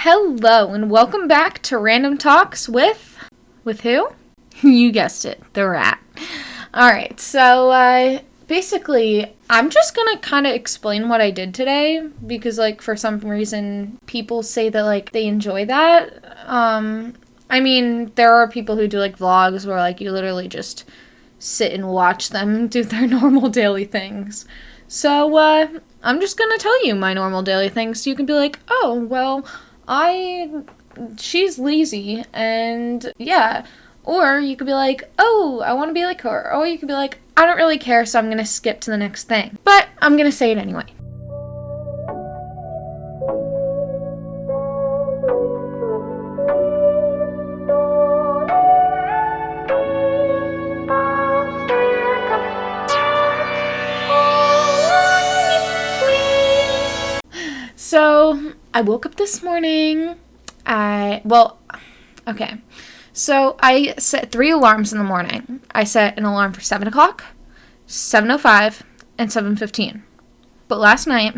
Hello and welcome back to Random Talks with who? You guessed it, the rat. Alright, so basically I'm just gonna kind of explain what I did today because for some reason people say that they enjoy that. I mean, there are people who do vlogs where you literally just sit and watch them do their normal daily things. So I'm just gonna tell you my normal daily things so you can be like, oh, well, she's lazy, and yeah. Or you could be like, oh, I want to be like her. Or you could be like, I don't really care, so I'm going to skip to the next thing. But I'm going to say it anyway. So, I woke up this morning. So I set 3 alarms in the morning. I set an alarm for 7 o'clock, 7:05, and 7:15. But last night,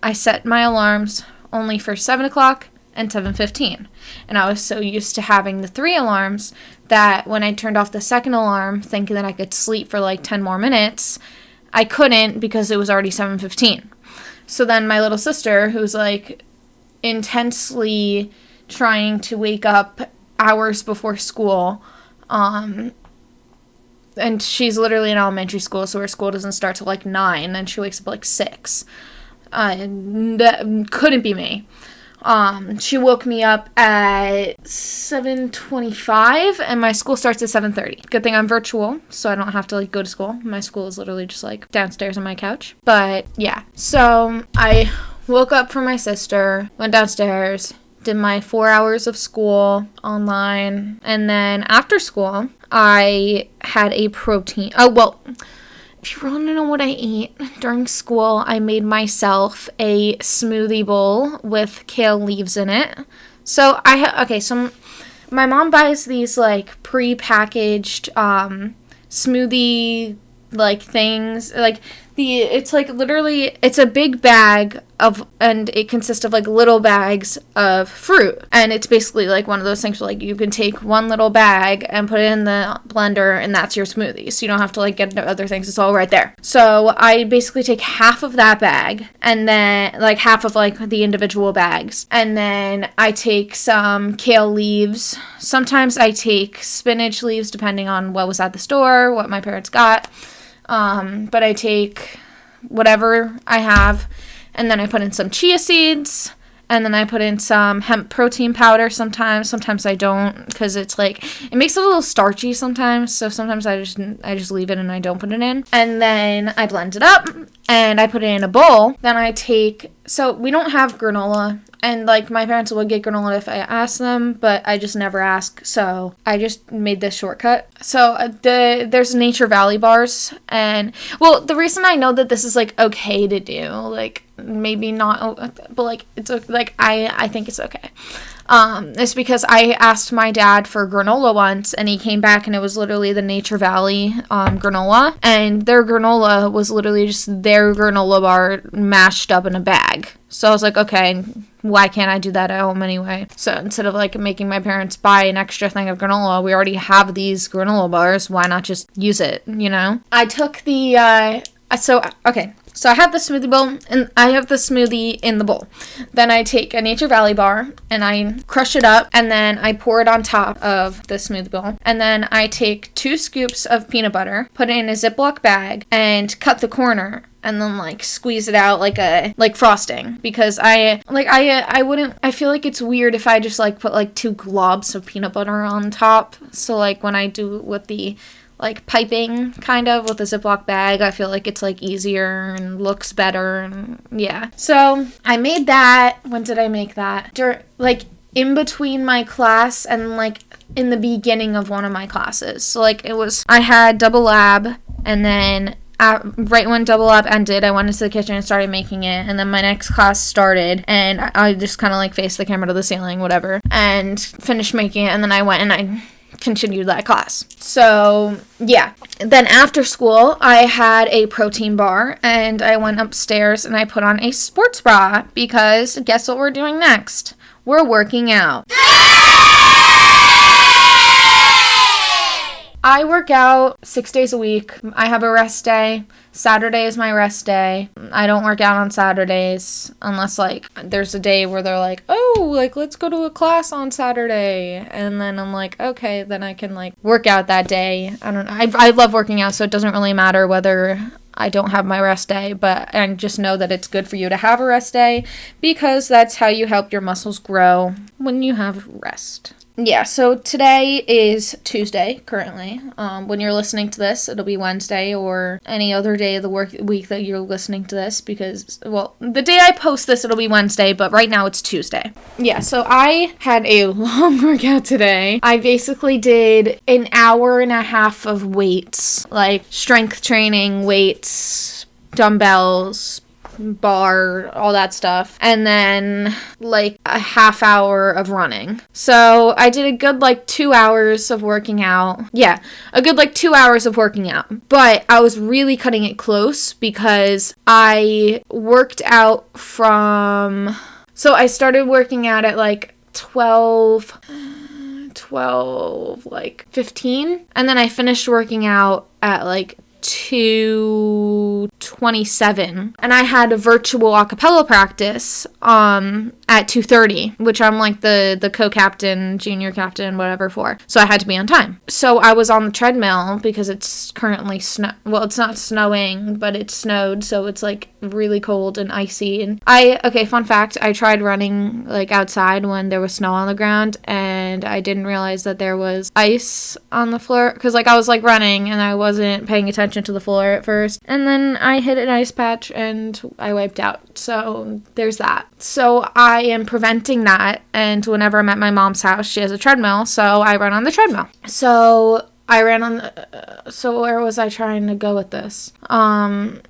I set my alarms only for 7 o'clock and 7:15. And I was so used to having the 3 alarms that when I turned off the second alarm, thinking that I could sleep for 10 more minutes, I couldn't because it was already 7:15. So then my little sister, who's intensely trying to wake up hours before school, and she's literally in elementary school, so her school doesn't start till 9, and she wakes up at 6. That couldn't be me. She woke me up at 7:25, and my school starts at 7:30. Good thing I'm virtual, so I don't have to go to school. My school is literally just downstairs on my couch. But yeah, so I woke up for my sister, went downstairs, did my 4 hours of school online, and then after school, I had a protein. Oh, well, if you want to know what I ate during school, I made myself a smoothie bowl with kale leaves in it. So so my mom buys these pre-packaged smoothie things. It's a big bag and it consists of little bags of fruit, and it's basically one of those things where you can take one little bag and put it in the blender and that's your smoothie, so you don't have to get into other things. It's all right there. So I basically take half of that bag and then half of the individual bags, and then I take some kale leaves. Sometimes I take spinach leaves depending on what was at the store, what my parents got. But I take whatever I have, and then I put in some chia seeds, and then I put in some hemp protein powder sometimes. Sometimes I don't, because it's it makes it a little starchy sometimes, so sometimes I just leave it and I don't put it in. And then I blend it up, and I put it in a bowl. Then I take, so we don't have granola, and my parents would get granola if I asked them, but I just never ask, so I just made this shortcut. So there's Nature Valley bars, and well, the reason I know that this is okay to do, maybe not, but it's I think it's okay. It's because I asked my dad for granola once, and he came back and it was literally the Nature Valley granola, and their granola was literally just their granola bar mashed up in a bag. So I was like, okay, why can't I do that at home anyway? So instead of making my parents buy an extra thing of granola, we already have these granola bars, why not just use it, I took the So I have the smoothie bowl, and I have the smoothie in the bowl. Then I take a Nature Valley bar, and I crush it up, and then I pour it on top of the smoothie bowl. And then I take 2 scoops of peanut butter, put it in a Ziploc bag, and cut the corner, and then squeeze it out like frosting, because I feel it's weird if I just put 2 globs of peanut butter on top. So when I do with the piping kind of with a Ziploc bag, I feel it's easier and looks better, and yeah. So I made that. When did I make that? In between my class and in the beginning of one of my classes. So I had double lab, and then right when double lab ended, I went into the kitchen and started making it, and then my next class started, and I just kind of faced the camera to the ceiling, whatever, and finished making it, and then I went and I continued that class. So yeah, then after school I had a protein bar, and I went upstairs and I put on a sports bra, because guess what we're doing next? we're working out. I work out 6 days a week. I have a rest day. Saturday is my rest day. I don't work out on Saturdays unless, like, there's a day where they're like, oh, like, let's go to a class on Saturday. And then I'm like, okay, then I can, like, work out that day. I don't know. I love working out, so it doesn't really matter whether I don't have my rest day, but I just know that it's good for you to have a rest day because that's how you help your muscles grow when you have rest. Yeah, so today is Tuesday, currently. When you're listening to this, it'll be Wednesday or any other day of the week that you're listening to this because, well, the day I post this, it'll be Wednesday, but right now it's Tuesday. Yeah, so I had a long workout today. I basically did an hour and a half of weights, like strength training, weights, dumbbells, bar, all that stuff, and then like a half hour of running. So I did a good like 2 hours of working out. Yeah, a good like 2 hours of working out. But I was really cutting it close because I worked out so I started working out at like 12, like 15, and then I finished working out at like 2:27, and I had a virtual acapella practice at 2:30, which I'm like the co-captain, junior captain, whatever for. So I had to be on time. So I was on the treadmill because it's currently it's not snowing, but it snowed, so it's like really cold and icy. And fun fact, I tried running like outside when there was snow on the ground, and I didn't realize that there was ice on the floor because like I was like running and I wasn't paying attention to the floor at first, and then I hit an ice patch and I wiped out. So there's that. So I am preventing that, and whenever I'm at my mom's house, she has a treadmill, so I run on the treadmill. So I ran on the so where was I trying to go with this? I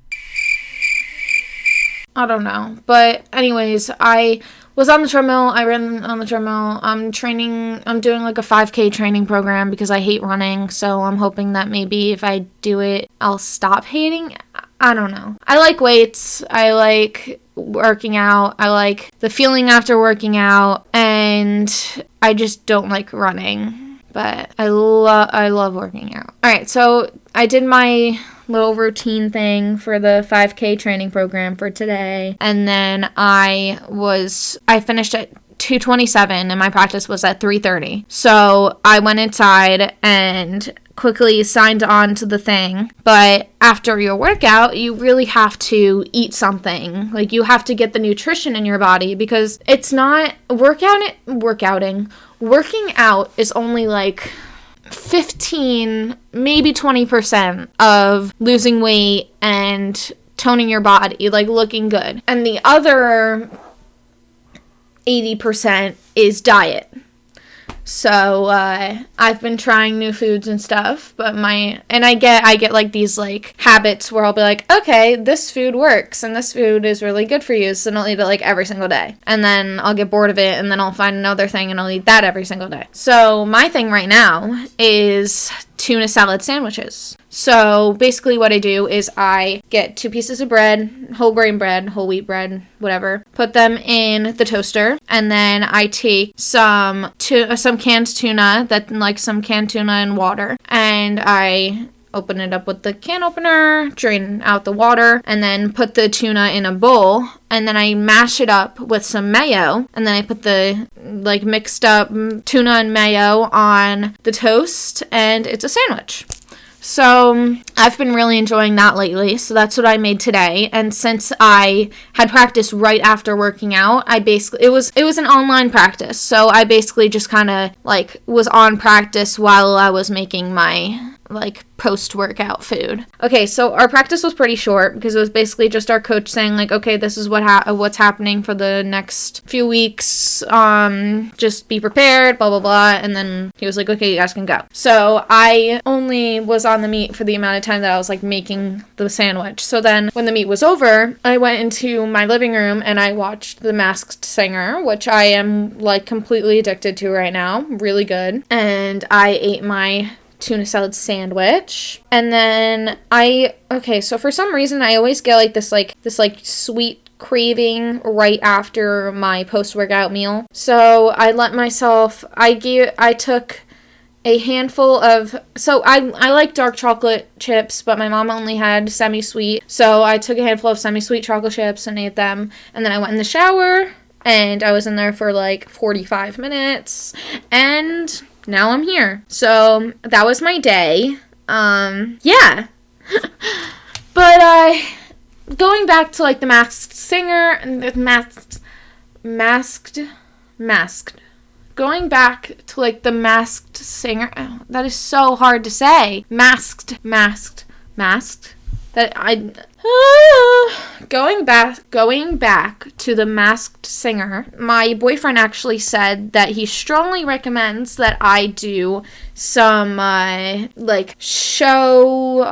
don't know, but anyways, I was on the treadmill. I ran on the treadmill. I'm doing like a 5K training program because I hate running. So I'm hoping that maybe if I do it, I'll stop hating. I don't know. I like weights. I like working out. I like the feeling after working out. And I just don't like running. But I love working out. All right. So I did my little routine thing for the 5K training program for today, and then I finished at 2:27 and my practice was at 3:30. So I went inside and quickly signed on to the thing. But after your workout, you really have to eat something. Like, you have to get the nutrition in your body because it's not working out is only like 15, maybe 20% of losing weight and toning your body, like looking good. And the other 80% is diet. So I've been trying new foods and stuff, but I get like these like habits where I'll be like, okay, this food works and this food is really good for you, so I'll eat it like every single day. And then I'll get bored of it, and then I'll find another thing and I'll eat that every single day. So my thing right now is tuna salad sandwiches. So basically what I do is I get 2 pieces of bread, whole grain bread, whole wheat bread, whatever, put them in the toaster, and then I take some canned tuna, some canned tuna and water, and I open it up with the can opener, drain out the water, and then put the tuna in a bowl, and then I mash it up with some mayo, and then I put the mixed up tuna and mayo on the toast, and it's a sandwich. So I've been really enjoying that lately, so that's what I made today. And since I had practice right after working out, it was an online practice, so I basically just kind of was on practice while I was making my post-workout food. Okay, so our practice was pretty short because it was basically just our coach saying okay, this is what's happening for the next few weeks. Just be prepared, blah blah blah, and then he was like, okay, you guys can go. So I only was on the meat for the amount of time that I was making the sandwich. So then when the meat was over, I went into my living room and I watched The Masked Singer, which I am completely addicted to right now. Really good. And I ate my tuna salad sandwich, and then so for some reason I always get this sweet craving right after my post-workout meal. So I let myself, I took a handful of, so I like dark chocolate chips, but my mom only had semi-sweet. So I took a handful of semi-sweet chocolate chips and ate them. And then I went in the shower and I was in there for like 45 minutes and now I'm here. So that was my day. Yeah. But going back to like the Masked Singer, going back to like the Masked Singer, oh, that is so hard to say. Masked. That I going back to the Masked Singer. My boyfriend actually said that he strongly recommends that I do some like show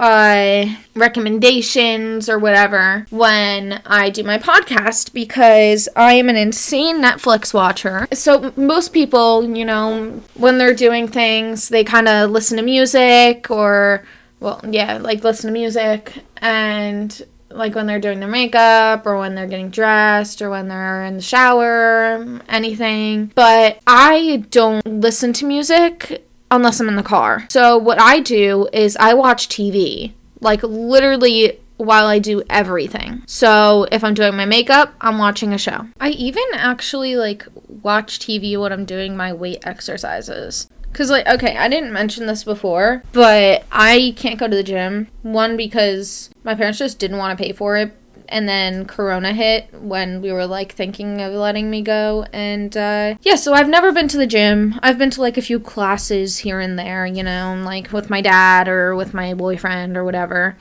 recommendations or whatever when I do my podcast, because I am an insane Netflix watcher. So most people, you know, when they're doing things, they kind of listen to music or, well, yeah, like listen to music, and like when they're doing their makeup or when they're getting dressed or when they're in the shower, anything. But I don't listen to music unless I'm in the car. So what I do is I watch TV, like literally while I do everything. So if I'm doing my makeup, I'm watching a show. I even actually like watch TV when I'm doing my weight exercises. Because, like, okay, I didn't mention this before, but I can't go to the gym. One, because my parents just didn't want to pay for it. And then Corona hit when we were, like, thinking of letting me go. And, yeah, so I've never been to the gym. I've been to, like, a few classes here and there, you know, like with my dad or with my boyfriend or whatever.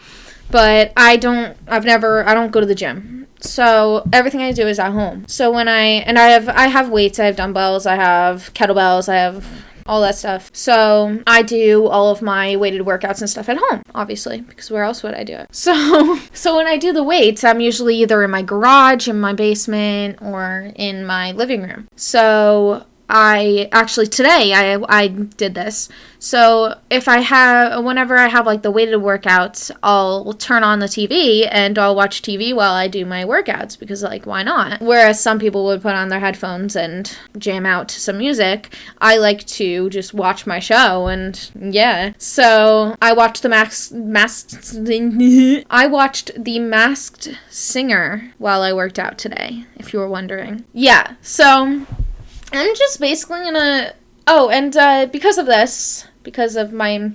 But I don't go to the gym. So everything I do is at home. So when I have weights, I have dumbbells, I have kettlebells, I have all that stuff. So I do all of my weighted workouts and stuff at home, obviously, because where else would I do it? So when I do the weights, I'm usually either in my garage, in my basement, or in my living room. So today I did this. So whenever I have like the weighted workouts, I'll turn on the TV and I'll watch TV while I do my workouts, because like, why not? Whereas some people would put on their headphones and jam out to some music, I like to just watch my show. And yeah, so I watched the Masked Singer while I worked out today, if you were wondering. Yeah, so I'm just basically gonna, because of my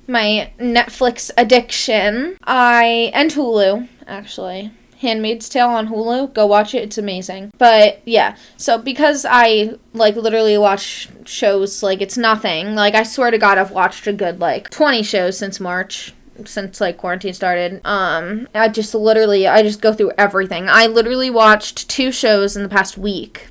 Netflix addiction, and Hulu, actually. Handmaid's Tale on Hulu, go watch it, it's amazing. But yeah, so because I like literally watch shows like it's nothing, like I swear to God I've watched a good like 20 shows since March. Since like quarantine started. I just go through everything. I literally watched 2 shows in the past week.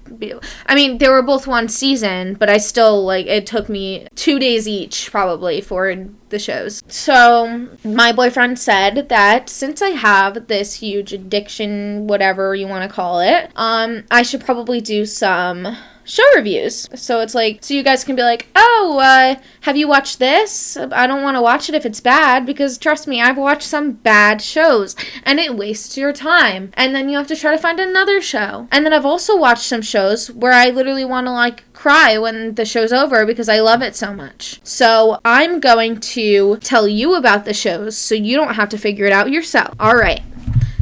I mean, they were both one season, but I still like, it took me 2 days each probably for the shows. So my boyfriend said that since I have this huge addiction, whatever you want to call it, I should probably do some show reviews. So it's like, so you guys can be like, have you watched this? I don't want to watch it if it's bad, because trust me, I've watched some bad shows and it wastes your time. And then you have to try to find another show. And then I've also watched some shows where I literally want to like cry when the show's over because I love it so much. So I'm going to tell you about the shows so you don't have to figure it out yourself. All right.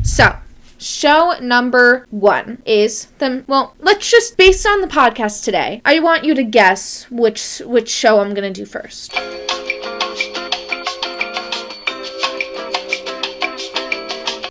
So show number 1 is let's just, based on the podcast today, I want you to guess which show I'm going to do first.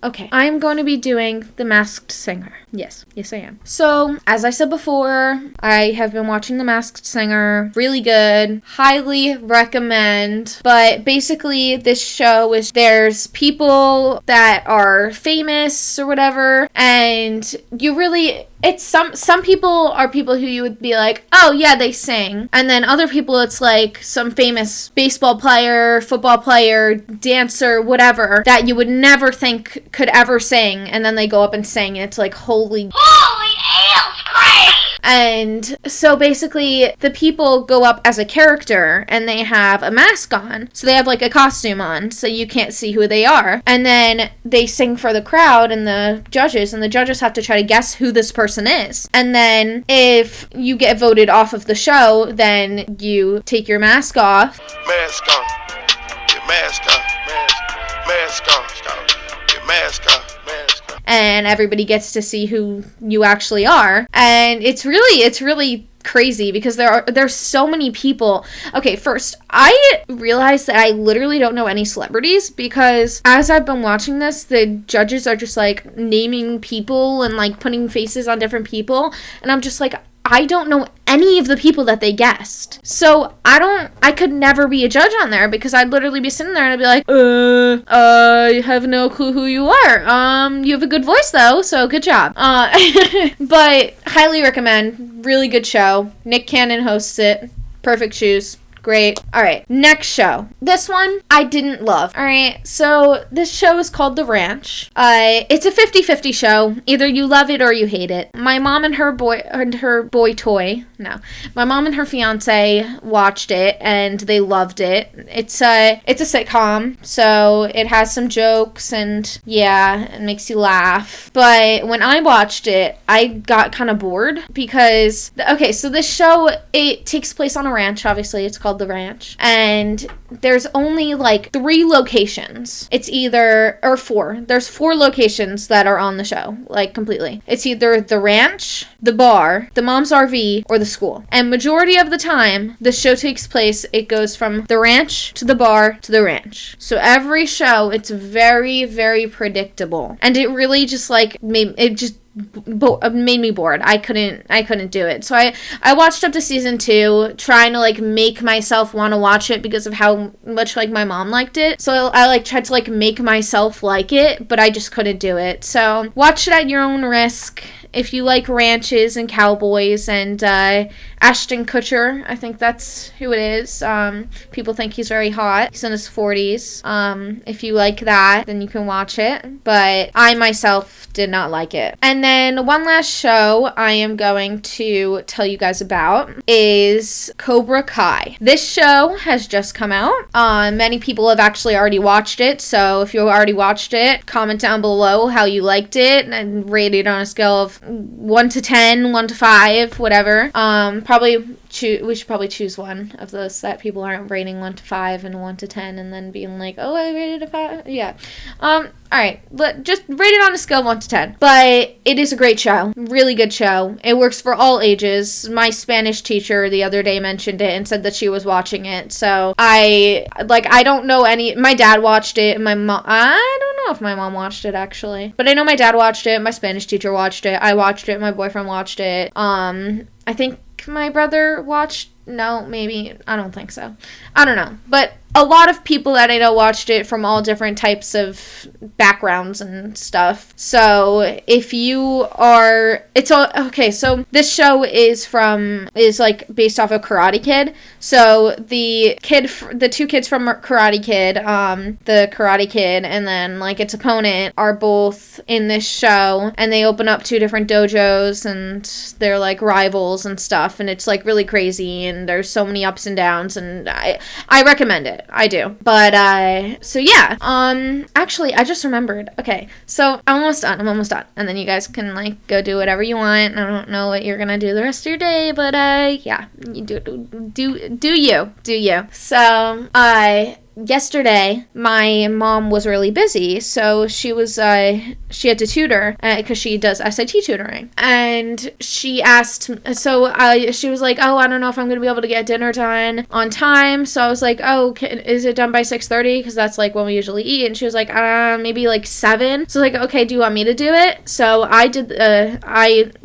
Okay, I'm going to be doing The Masked Singer. Yes, I am. So, as I said before, I have been watching The Masked Singer. Really good. Highly recommend. But basically, this show is, there's people that are famous or whatever, and you really, it's some people are people who you would be like, oh yeah, they sing. And then other people, it's like some famous baseball player, football player, dancer, whatever, that you would never think could ever sing. And then they go up and sing, and it's like, holy ales, great! And so basically the people go up as a character and they have a mask on. So they have like a costume on so you can't see who they are. And then they sing for the crowd and the judges have to try to guess who this person is. And then if you get voted off of the show, then you take your mask off. Mask on. Get mask off. Mask off. Get mask off. And everybody gets to see who you actually are. And it's really crazy because there's so many people. Okay, first, I realized that I literally don't know any celebrities because as I've been watching this, the judges are just like naming people and like putting faces on different people, and I'm just like, I don't know any of the people that they guessed. So I could never be a judge on there because I'd literally be sitting there and I'd be like, I have no clue who you are. You have a good voice though, so good job. But highly recommend. Really good show. Nick Cannon hosts it. Perfect shoes. Great. All right. Next show. This one I didn't love. All right. So this show is called The Ranch. It's a 50-50 show. Either you love it or you hate it. My mom and her my mom and her fiance watched it and they loved it. It's a sitcom, so it has some jokes and yeah, it makes you laugh. But when I watched it, I got kind of bored because so this show, it takes place on a ranch. Obviously, it's called The Ranch, and there's only like 3 locations. It's either, or 4. There's 4 locations that are on the show, like completely. It's either the ranch, the bar, the mom's RV, or the school. And majority of the time, the show takes place, it goes from the ranch to the bar to the ranch. So every show, it's very, very predictable. And it really just like made me bored. I couldn't do it. So I watched up to season 2, trying to like make myself want to watch it because of how much like my mom liked it. So I like tried to like make myself like it, but I just couldn't do it. So watch it at your own risk. If you like ranches and cowboys and Ashton Kutcher, I think that's who it is. People think he's very hot. He's in his 40s. If you like that, then you can watch it. But I myself did not like it. And then one last show I am going to tell you guys about is Cobra Kai. This show has just come out. Many people have actually already watched it. So if you already watched it, comment down below how you liked it and rate it on a scale of 1 to 10, 1 to 5, whatever. We should probably choose one of those that people aren't rating 1 to 5 and 1 to 10 and then being like, oh, I rated a 5. Yeah. Alright, just rate it on a scale of 1 to 10. But it is a great show. Really good show. It works for all ages. My Spanish teacher the other day mentioned it and said that she was watching it. So I don't know my dad watched it. My mom, I don't know if my mom watched it actually. But I know my dad watched it. My Spanish teacher watched it. I watched it. My boyfriend watched it. I think my brother watched. No, maybe. I don't think so. I don't know. But a lot of people that I know watched it from all different types of backgrounds and stuff. So if you are, so this show is like based off of Karate Kid. So the 2 kids from Karate Kid, the Karate Kid and then like its opponent are both in this show, and they open up 2 different dojos and they're like rivals and stuff, and it's like really crazy and there's so many ups and downs, and I recommend it. I do. But so yeah. Actually I just remembered. Okay, so I'm almost done. And then you guys can like go do whatever you want. I don't know what you're gonna do the rest of your day, but yeah, you do you. So yesterday, my mom was really busy, so she had to tutor, because she does SAT tutoring, and she asked, she was like, oh, I don't know if I'm going to be able to get dinner done on time, so I was like, oh, is it done by 6:30, because that's, like, when we usually eat, and she was like, maybe, like, 7, so I was like, okay, do you want me to do it? So I did,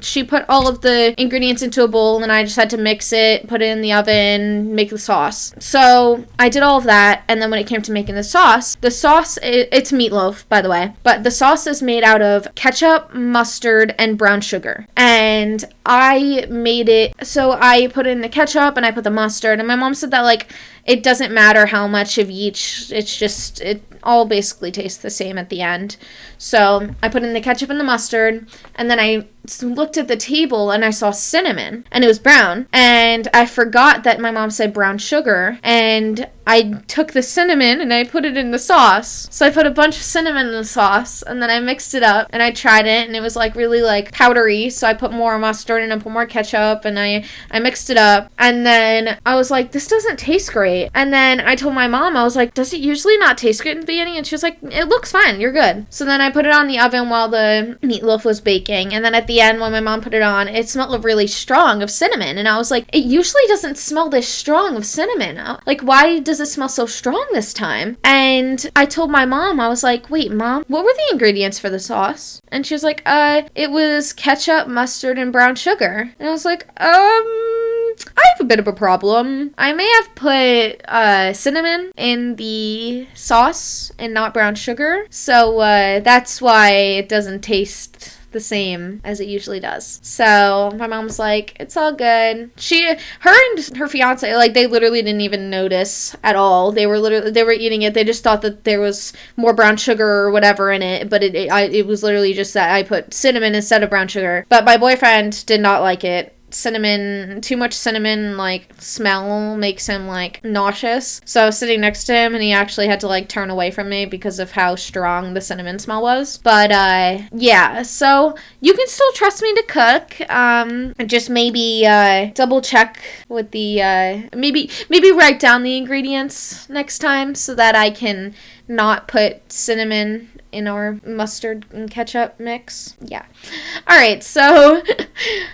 she put all of the ingredients into a bowl, and I just had to mix it, put it in the oven, make the sauce. So I did all of that, and then when it came to making the sauce, it's meatloaf, by the way, but the sauce is made out of ketchup, mustard, and brown sugar. And I made it, so I put in the ketchup and I put the mustard, and my mom said that, like, it doesn't matter how much of each. It's just, it all basically tastes the same at the end. So I put in the ketchup and the mustard, and then I looked at the table and I saw cinnamon, and it was brown, and I forgot that my mom said brown sugar, and I took the cinnamon and I put it in the sauce. So I put a bunch of cinnamon in the sauce, and then I mixed it up, and I tried it, and it was like really like powdery, so I put more mustard and I put more ketchup, and I mixed it up, and then I was like, this doesn't taste great. And then I told my mom, I was like, does it usually not taste great in the beginning? And she was like, it looks fine, you're good. So then I put it on the oven while the meatloaf was baking, and then at the end when my mom put it on, it smelled really strong of cinnamon, and I was like, it usually doesn't smell this strong of cinnamon. Like, why does it smell so strong this time? And I told my mom, I was like, wait, Mom, what were the ingredients for the sauce? And she was like, it was ketchup, mustard, and brown sugar. And I was like, I have a bit of a problem. I may have put cinnamon in the sauce and not brown sugar, so that's why it doesn't taste the same as it usually does. So my mom's like, it's all good. Her and her fiance, like, they literally didn't even notice at all. They were eating it. They just thought that there was more brown sugar or whatever in it, but it was literally just that I put cinnamon instead of brown sugar. But my boyfriend did not like it. Too much cinnamon, like, smell makes him, like, nauseous. So I was sitting next to him, and he actually had to, like, turn away from me because of how strong the cinnamon smell was. But, yeah, so you can still trust me to cook. Just maybe, double check with the, maybe write down the ingredients next time so that I can not put cinnamon in our mustard and ketchup mix. Yeah. All right, so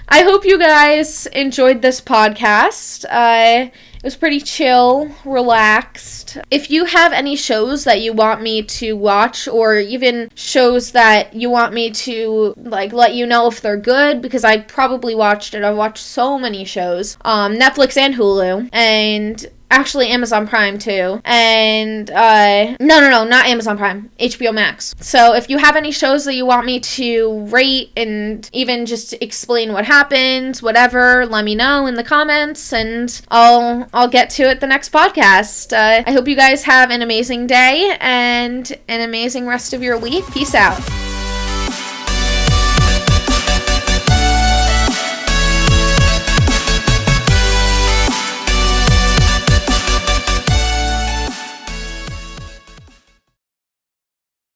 I hope you guys enjoyed this podcast. It was pretty chill, relaxed. If you have any shows that you want me to watch, or even shows that you want me to, like, let you know if they're good, because I probably watched it. I've watched so many shows. Netflix and Hulu, and actually Amazon Prime too. And no, not Amazon Prime, HBO Max. So if you have any shows that you want me to rate and even just explain what happens, whatever, let me know in the comments, and I'll get to it the next podcast. I hope you guys have an amazing day and an amazing rest of your week. Peace out.